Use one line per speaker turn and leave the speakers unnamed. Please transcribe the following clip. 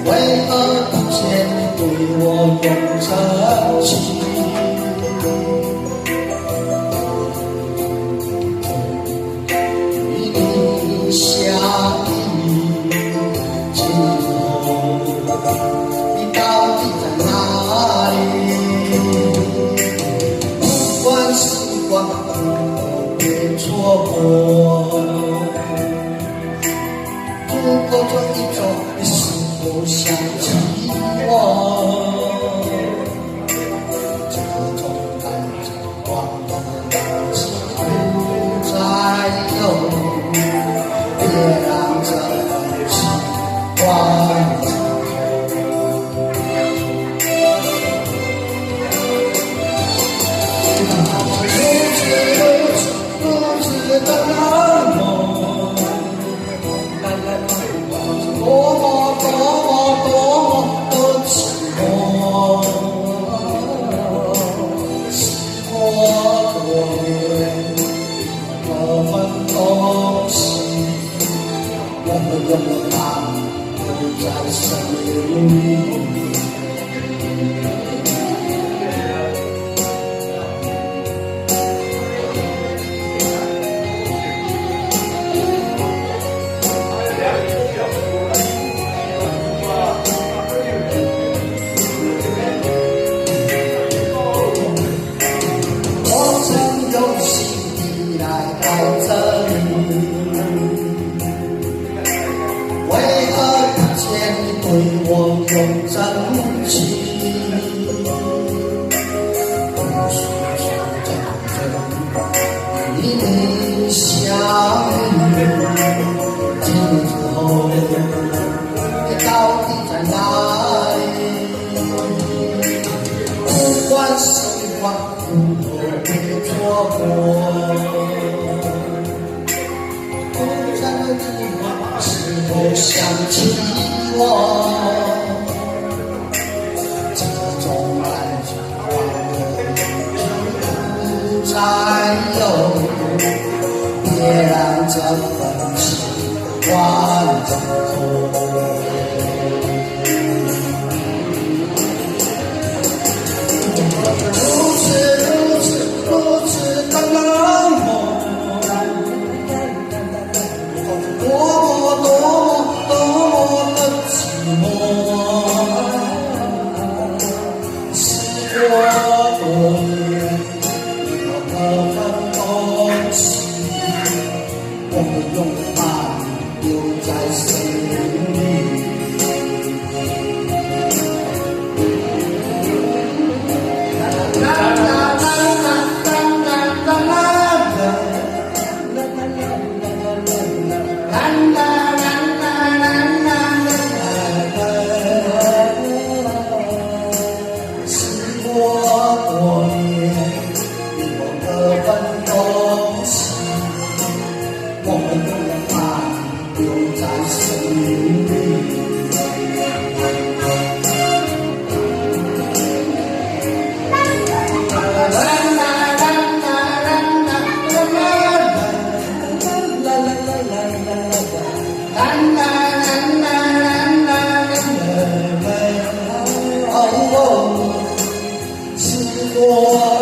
为何不见你对我用真情？与你相依之后，你到底在哪里？不管时光别错过。如果这一周你是否想起我？这种感觉忘了是不再有，别让这份情断肠。如此的冷漠，多么的寂寞，是我多年的奋斗心，我们用了它留在生命里。为何不见你对我用真情？不是说真正与你相遇，今之后你到底在哪里？不管时光如何被错过。是否想起我？这种感觉忘了不再有，别让这份情断肠。如此的冷漠。多么的寂寞，是我多年的奋斗心，我们用它留在生命里。我们用了它留在生命里。是我。